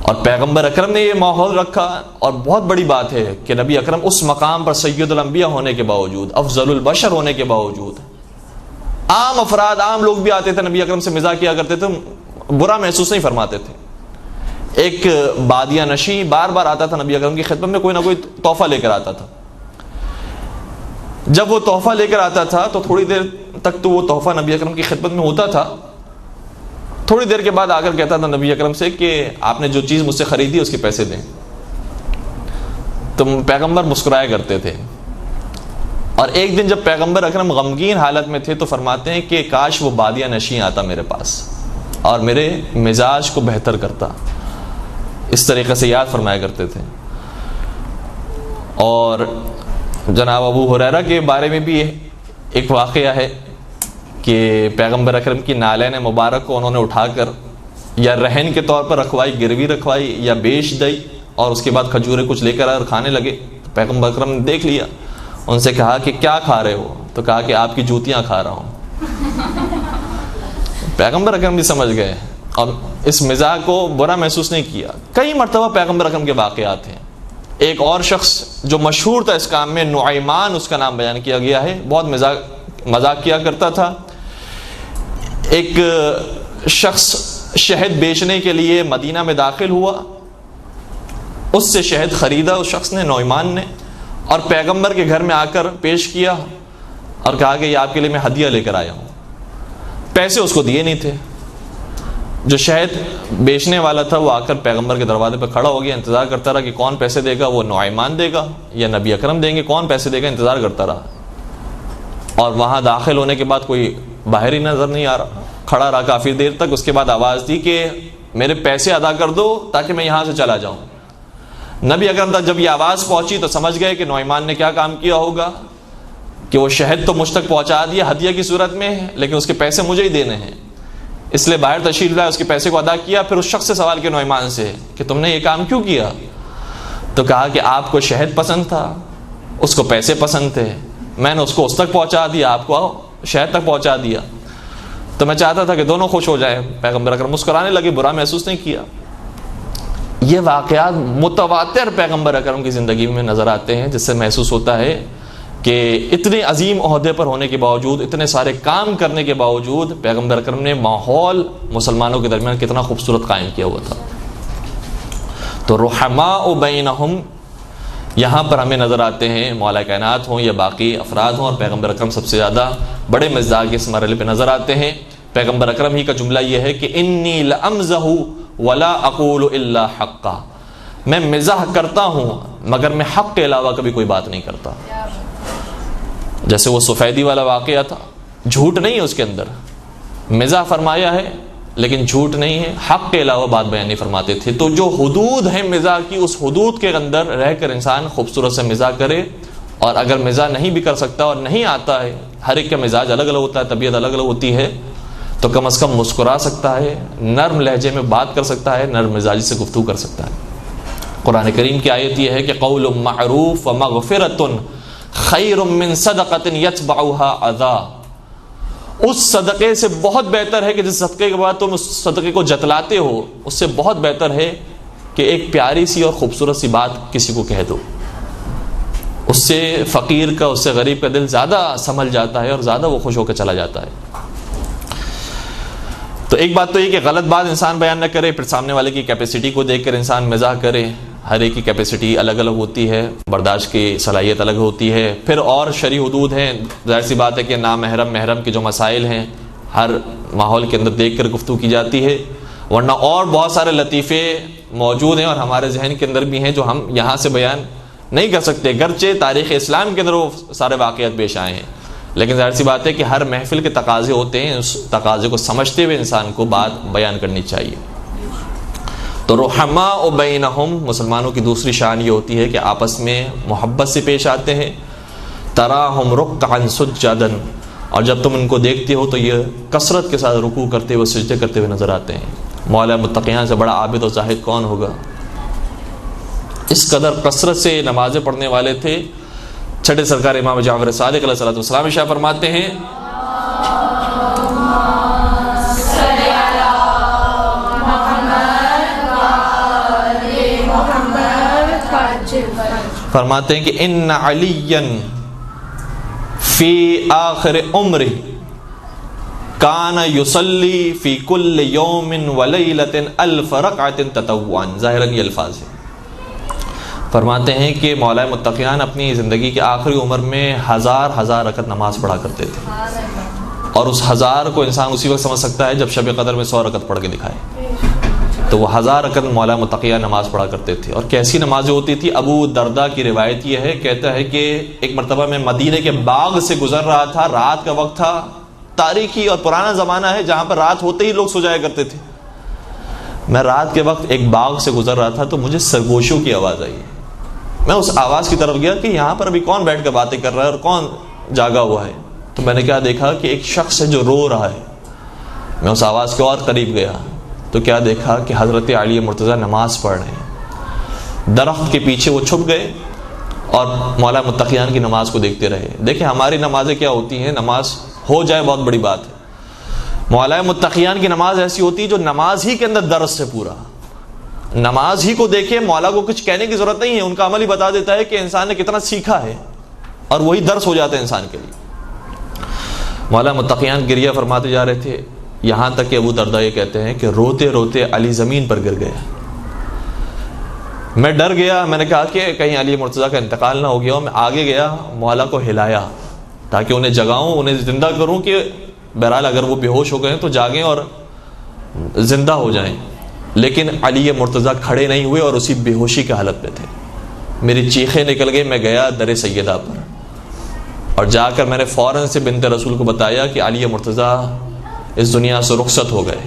اور پیغمبر اکرم نے یہ ماحول رکھا، اور بہت بڑی بات ہے کہ نبی اکرم اس مقام پر سید الانبیاء ہونے کے باوجود، افضل البشر ہونے کے باوجود، عام افراد، عام لوگ بھی آتے تھے نبی اکرم سے مزاح کیا کرتے تھے، برا محسوس نہیں فرماتے تھے۔ ایک بادیہ نشی بار بار آتا تھا نبی اکرم کی خدمت میں، کوئی نہ کوئی تحفہ لے کر آتا تھا۔ جب وہ تحفہ لے کر آتا تھا تو تھوڑی دیر تک تو وہ تحفہ نبی اکرم کی خدمت میں ہوتا تھا، تھوڑی دیر کے بعد آ کر کہتا تھا نبی اکرم سے کہ آپ نے جو چیز مجھ سے خریدی اس کے پیسے دیں۔ تو پیغمبر مسکرایا کرتے تھے۔ اور ایک دن جب پیغمبر اکرم غمگین حالت میں تھے تو فرماتے ہیں کہ کاش وہ بادیہ نشیں آتا میرے پاس اور میرے مزاج کو بہتر کرتا، اس طریقے سے یاد فرمایا کرتے تھے۔ اور جناب ابو ہریرہ کے بارے میں بھی ایک واقعہ ہے کہ پیغمبر اکرم کی نالین مبارک کو انہوں نے اٹھا کر یا رہن کے طور پر رکھوائی، گروی رکھوائی یا بیچ دی، اور اس کے بعد کھجوریں کچھ لے کر آئے اور کھانے لگے۔ پیغمبر اکرم نے دیکھ لیا، ان سے کہا کہ کیا کھا رہے ہو؟ تو کہا کہ آپ کی جوتیاں کھا رہا ہوں۔ پیغمبر اکرم بھی سمجھ گئے اور اس مزاح کو برا محسوس نہیں کیا۔ کئی مرتبہ پیغمبر اکرم کے واقعات ہیں۔ ایک اور شخص جو مشہور تھا اس کام میں، نعیمان اس کا نام بیان کیا گیا ہے، بہت مذاق کیا کرتا تھا۔ ایک شخص شہد بیچنے کے لیے مدینہ میں داخل ہوا، اس سے شہد خریدا اس شخص نے، نعیمان نے، اور پیغمبر کے گھر میں آ کر پیش کیا اور کہا کہ یہ آپ کے لیے میں ہدیہ لے کر آیا ہوں۔ پیسے اس کو دیے نہیں تھے۔ جو شہد بیچنے والا تھا وہ آ کر پیغمبر کے دروازے پہ کھڑا ہو گیا، انتظار کرتا رہا کہ کون پیسے دے گا، وہ نعیمان دے گا یا نبی اکرم دیں گے، کون پیسے دے گا، انتظار کرتا رہا۔ اور وہاں داخل ہونے کے بعد کوئی باہر ہی نظر نہیں آ رہا، کھڑا رہا کافی دیر تک۔ اس کے بعد آواز دی کہ میرے پیسے ادا کر دو تاکہ میں یہاں سے چلا جاؤں۔ نبی اکرم تک جب یہ آواز پہنچی تو سمجھ گئے کہ نعمان نے کیا کام کیا ہوگا کہ وہ شہد تو مجھ تک پہنچا دیا ہدیہ کی صورت میں، لیکن اس کے پیسے مجھے ہی دینے ہیں، اس لیے باہر تشریف لائے، اس کے پیسے کو ادا کیا. پھر اس شخص سے سوال کیا نعمان سے کہ تم نے یہ کام کیوں کیا؟ تو کہا کہ آپ کو شہد پسند تھا، اس کو پیسے پسند تھے، میں نے اس کو اس تک پہنچا دیا، آپ کو شہد تک پہنچا دیا. تو میں چاہتا تھا کہ دونوں خوش ہو جائیں. پیغمبر اکرم مسکرانے لگے، برا محسوس نہیں کیا. یہ واقعات متواتر پیغمبر اکرم کی زندگی میں نظر آتے ہیں، جس سے محسوس ہوتا ہے کہ اتنے عظیم عہدے پر ہونے کے باوجود، اتنے سارے کام کرنے کے باوجود، پیغمبر اکرم نے ماحول مسلمانوں کے درمیان کتنا خوبصورت قائم کیا ہوا تھا. تو رحماء بینہم یہاں پر ہمیں نظر آتے ہیں، مولا کائنات ہوں یا باقی افراد ہوں، اور پیغمبر اکرم سب سے زیادہ بڑے مزاج کے اس مرحلے پہ نظر آتے ہیں. پیغمبر اکرم ہی کا جملہ یہ ہے کہ انی لامزح ولا اقول الا حقا، میں مزاح کرتا ہوں مگر میں حق کے علاوہ کبھی کوئی بات نہیں کرتا. جیسے وہ سفیدی والا واقعہ تھا، جھوٹ نہیں ہے اس کے اندر، مزاح فرمایا ہے لیکن جھوٹ نہیں ہے، حق کے علاوہ بات بیان نہیں فرماتے تھے. تو جو حدود ہیں مزاح کی، اس حدود کے اندر رہ کر انسان خوبصورت سے مزاح کرے. اور اگر مزاح نہیں بھی کر سکتا اور نہیں آتا ہے، ہر ایک کا مزاج الگ الگ ہوتا ہے، طبیعت الگ الگ ہوتی ہے، تو کم از کم مسکرا سکتا ہے، نرم لہجے میں بات کر سکتا ہے، نرم مزاجی سے گفتگو کر سکتا ہے. قرآن کریم کی آیت یہ ہے کہ قول معروف ومغفرۃ خیر من صدقۃ یتبعها اذی، اس صدقے سے بہت بہتر ہے کہ جس صدقے کے بعد تم اس صدقے کو جتلاتے ہو، اس سے بہت بہتر ہے کہ ایک پیاری سی اور خوبصورت سی بات کسی کو کہہ دو. اس سے فقیر کا، اس سے غریب کا دل زیادہ سنبھل جاتا ہے اور زیادہ وہ خوش ہو کے چلا جاتا ہے. تو ایک بات تو یہ کہ غلط بات انسان بیان نہ کرے، پھر سامنے والے کی کیپیسٹی کو دیکھ کر انسان مزاح کرے. ہر ایک کی کیپیسٹی الگ الگ ہوتی ہے، برداشت کی صلاحیت الگ ہوتی ہے. پھر اور شرعی حدود ہیں، ظاہر سی بات ہے کہ نامحرم محرم کے جو مسائل ہیں ہر ماحول کے اندر دیکھ کر گفتگو کی جاتی ہے، ورنہ اور بہت سارے لطیفے موجود ہیں اور ہمارے ذہن کے اندر بھی ہیں جو ہم یہاں سے بیان نہیں کر سکتے، گرچہ تاریخ اسلام کے اندر وہ سارے واقعات پیش آئے ہیں. لیکن ظاہر سی بات ہے کہ ہر محفل کے تقاضے ہوتے ہیں، اس تقاضے کو سمجھتے ہوئے انسان کو بات بیان کرنی چاہیے. تو رحماء بینہم، مسلمانوں کی دوسری شان یہ ہوتی ہے کہ آپس میں محبت سے پیش آتے ہیں. تراہم رکعا سجدا، اور جب تم ان کو دیکھتے ہو تو یہ کثرت کے ساتھ رکوع کرتے ہوئے سجدے کرتے ہوئے نظر آتے ہیں. مولا متقیان سے بڑا عابد و زاہد کون ہوگا؟ اس قدر کثرت سے نمازیں پڑھنے والے تھے. چھٹے سرکار امام جعفر صادق علیہ السلام ارشاد فرماتے ہیں کہ ان علی فی آخر عمرہ کان یصلی فی کل یوم ولیلۃ 1000 رکعۃ تطوعا. ظاہراً یہ الفاظ ہیں. فرماتے ہیں کہ مولا متقیان اپنی زندگی کے آخری عمر میں 1000 رکعت نماز پڑھا کرتے تھے، اور اس 1000 کو انسان اسی وقت سمجھ سکتا ہے جب شب قدر میں 100 رکعت پڑھ کے دکھائے. تو وہ 1000 رکعت مولا متقیان نماز پڑھا کرتے تھے. اور کیسی نمازیں ہوتی تھی؟ ابو درداء کی روایت یہ ہے، کہتا ہے کہ ایک مرتبہ میں مدینے کے باغ سے گزر رہا تھا، رات کا وقت تھا، تاریخی اور پرانا زمانہ ہے جہاں پر رات ہوتے ہی لوگ سو جایا کرتے تھے. میں رات کے وقت ایک باغ سے گزر رہا تھا تو مجھے سرگوشیوں کی آواز آئی. میں اس آواز کی طرف گیا کہ یہاں پر ابھی کون بیٹھ کر باتیں کر رہا ہے اور کون جاگا ہوا ہے. تو میں نے کیا دیکھا کہ ایک شخص ہے جو رو رہا ہے. میں اس آواز کے اور قریب گیا تو کیا دیکھا کہ حضرت علی مرتضیٰ نماز پڑھ رہے ہیں. درخت کے پیچھے وہ چھپ گئے اور مولا متقیان کی نماز کو دیکھتے رہے. دیکھیں ہماری نمازیں کیا ہوتی ہیں، نماز ہو جائے بہت بڑی بات ہے. مولا متقیان کی نماز ایسی ہوتی ہے جو نماز ہی کے اندر درس سے پورا، نماز ہی کو دیکھے، مولا کو کچھ کہنے کی ضرورت نہیں ہے، ان کا عمل ہی بتا دیتا ہے کہ انسان نے کتنا سیکھا ہے، اور وہی درس ہو جاتا ہے انسان کے لیے. مولا متقیان گریہ فرماتے جا رہے تھے، یہاں تک کہ ابو درداء یہ کہتے ہیں کہ روتے روتے علی زمین پر گر گیا. میں ڈر گیا، میں نے کہا کہ کہیں علی مرتضیٰ کا انتقال نہ ہو گیا ہو. میں آگے گیا، مولا کو ہلایا تاکہ انہیں جگاؤں، انہیں زندہ کروں کہ بہرحال اگر وہ بے ہوش ہو گئے تو جاگیں اور زندہ ہو جائیں. لیکن علی مرتضیٰ کھڑے نہیں ہوئے اور اسی بے ہوشی کی حالت میں تھے. میری چیخیں نکل گئی. میں گیا در سیدہ پر اور جا کر میں نے فوراً سے بنت رسول کو بتایا کہ علی مرتضیٰ اس دنیا سے رخصت ہو گئے.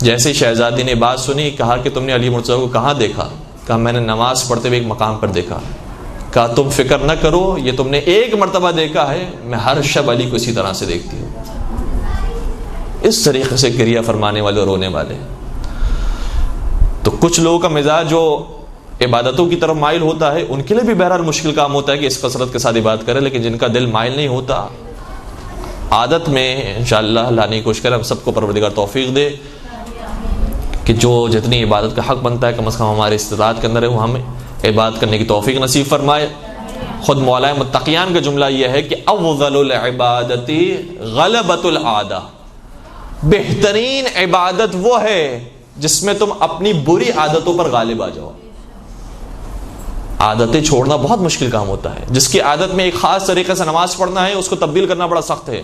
جیسے شہزادی نے بات سنی، کہا کہ تم نے علی مرتضیٰ کو کہاں دیکھا؟ کہا میں نے نماز پڑھتے ہوئے ایک مقام پر دیکھا. کہا تم فکر نہ کرو، یہ تم نے ایک مرتبہ دیکھا ہے، میں ہر شب علی کو اسی طرح سے دیکھتی ہوں. اس طریقے سے گریہ فرمانے والے اور رونے والے. تو کچھ لوگوں کا مزاج جو عبادتوں کی طرف مائل ہوتا ہے ان کے لیے بھی بہرحال مشکل کام ہوتا ہے کہ اس کثرت کے ساتھ عبادت کرے، لیکن جن کا دل مائل نہیں ہوتا، عادت میں انشاءاللہ لانے کی کوشش کرے. ہم سب کو پروردگار توفیق دے کہ جو جتنی عبادت کا حق بنتا ہے کم از کم ہمارے استطاعت کے اندر ہے وہ ہمیں عبادت کرنے کی توفیق نصیب فرمائے. خود مولا متقیان کا جملہ یہ ہے کہ افضل العبادت غلبۃ العادہ، بہترین عبادت وہ ہے جس میں تم اپنی بری عادتوں پر غالب آ جاؤ. عادتیں چھوڑنا بہت مشکل کام ہوتا ہے. جس کی عادت میں ایک خاص طریقے سے نماز پڑھنا ہے اس کو تبدیل کرنا بڑا سخت ہے.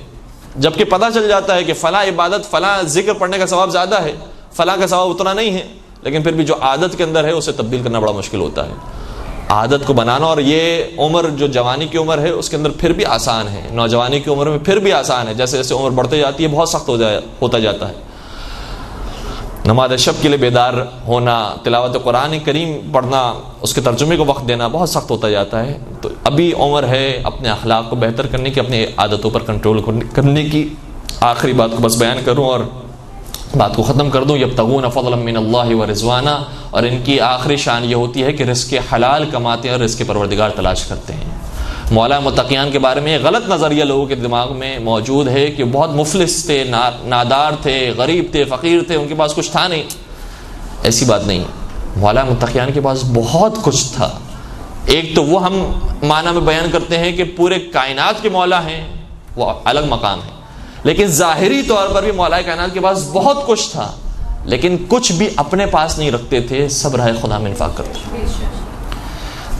جبکہ پتہ چل جاتا ہے کہ فلاں عبادت فلاں ذکر پڑھنے کا ثواب زیادہ ہے، فلاں کا ثواب اتنا نہیں ہے، لیکن پھر بھی جو عادت کے اندر ہے اسے تبدیل کرنا بڑا مشکل ہوتا ہے. عادت کو بنانا، اور یہ عمر جو جوانی کی عمر ہے اس کے اندر پھر بھی آسان ہے، نوجوانی کی عمر میں پھر بھی آسان ہے. جیسے جیسے عمر بڑھتے جاتی ہے بہت سخت ہوتا جاتا ہے. نماز شب کے لیے بیدار ہونا، تلاوت قرآن کریم پڑھنا، اس کے ترجمے کو وقت دینا بہت سخت ہوتا جاتا ہے. تو ابھی عمر ہے اپنے اخلاق کو بہتر کرنے کی، اپنی عادتوں پر کنٹرول کرنے کی. آخری بات کو بس بیان کروں اور بات کو ختم کر دوں. یبتغون فضلا من اللہ ورضوانا، اور ان کی آخری شان یہ ہوتی ہے کہ رزق حلال کماتے ہیں اور رزق پروردگار تلاش کرتے ہیں. مولا متقیان کے بارے میں یہ غلط نظریہ لوگوں کے دماغ میں موجود ہے کہ بہت مفلس تھے، نادار تھے، غریب تھے، فقیر تھے، ان کے پاس کچھ تھا نہیں. ایسی بات نہیں. مولا متقیان کے پاس بہت کچھ تھا. ایک تو وہ ہم معنی میں بیان کرتے ہیں کہ پورے کائنات کے مولا ہیں، وہ الگ مقام ہے، لیکن ظاہری طور پر بھی مولا کائنات کے پاس بہت کچھ تھا، لیکن کچھ بھی اپنے پاس نہیں رکھتے تھے، سب راہ خدا میں انفاق کرتے تھے.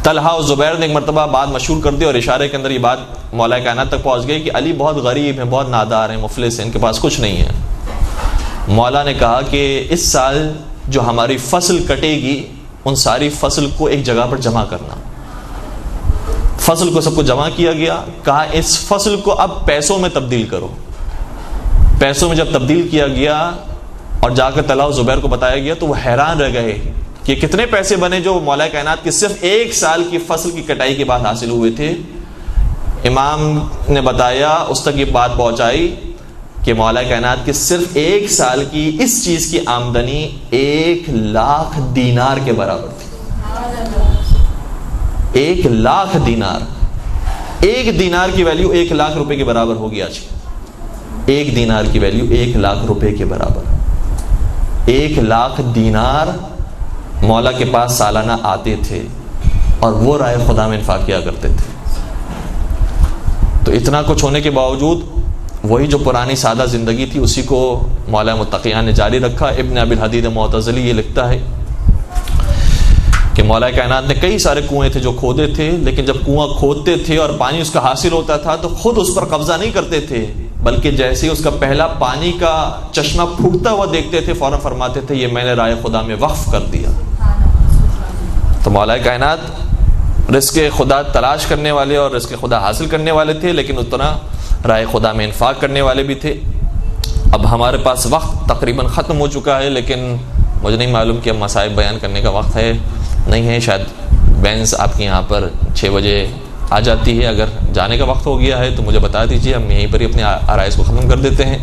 طلحہ اور زبیر نے ایک مرتبہ بات مشہور کر دی اور اشارے کے اندر یہ بات مولا کائنات تک پہنچ گئی کہ علی بہت غریب ہیں، بہت نادار ہیں، مفلس ہیں، ان کے پاس کچھ نہیں ہے. مولا نے کہا کہ اس سال جو ہماری فصل کٹے گی ان ساری فصل کو ایک جگہ پر جمع کرنا. فصل کو سب کو جمع کیا گیا. کہا اس فصل کو اب پیسوں میں تبدیل کرو. پیسوں میں جب تبدیل کیا گیا اور جا کر طلحہ و زبیر کو بتایا گیا تو وہ حیران رہ گئے کہ کتنے پیسے بنے جو مولا کائنات کی صرف ایک سال کی فصل کی کٹائی کے بعد حاصل ہوئے تھے. امام نے بتایا، اس تک یہ بات پہنچائی کہ مولا کائنات کی صرف ایک سال کی اس چیز کی آمدنی 1,00,000 دینار کے برابر تھی. 1,00,000 دینار. ایک دینار کی ویلیو 1,00,000 روپے کے برابر ہوگی آج. ایک دینار کی ویلیو 1,00,000 روپے کے برابر. 1,00,000 دینار مولا کے پاس سالانہ آتے تھے اور وہ راہ خدا میں انفاق کیا کرتے تھے. تو اتنا کچھ ہونے کے باوجود وہی جو پرانی سادہ زندگی تھی اسی کو مولا متقیان نے جاری رکھا. ابن ابی الحدید معتزلی یہ لکھتا ہے کہ مولا کائنات نے کئی سارے کنویں تھے جو کھودے تھے، لیکن جب کنواں کھودتے تھے اور پانی اس کا حاصل ہوتا تھا تو خود اس پر قبضہ نہیں کرتے تھے، بلکہ جیسے اس کا پہلا پانی کا چشمہ پھوٹتا ہوا دیکھتے تھے فوراً فرماتے تھے یہ میں نے راہ خدا میں وقف کر دیا. تو مولا کائنات رزق خدا تلاش کرنے والے اور رزق خدا حاصل کرنے والے تھے، لیکن اتنا راہ خدا میں انفاق کرنے والے بھی تھے. اب ہمارے پاس وقت تقریباً ختم ہو چکا ہے، لیکن مجھے نہیں معلوم کہ اب مسائب بیان کرنے کا وقت ہے نہیں ہے. شاید بینس آپ کے یہاں پر 6 بجے آ جاتی ہے. اگر جانے کا وقت ہو گیا ہے تو مجھے بتا دیجیے، ہم یہیں پر ہی اپنے آرائز کو ختم کر دیتے ہیں.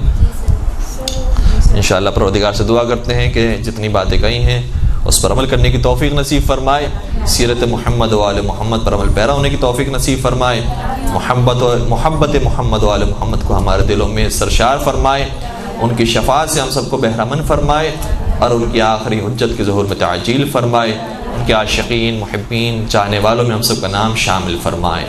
انشاءاللہ پروردگار سے دعا کرتے ہیں کہ جتنی باتیں کہی ہیں اس پر عمل کرنے کی توفیق نصیب فرمائے. سیرت محمد و آل محمد پر عمل پیرا ہونے کی توفیق نصیب فرمائے. محبت محمد و آل محمد کو ہمارے دلوں میں سرشار فرمائے. ان کی شفاعت سے ہم سب کو بہرمند فرمائے اور ان کی آخری حجت کے ظہور میں تعجیل فرمائے. ان کے عاشقین، محبین، چاہنے والوں میں ہم سب کا نام شامل فرمائے.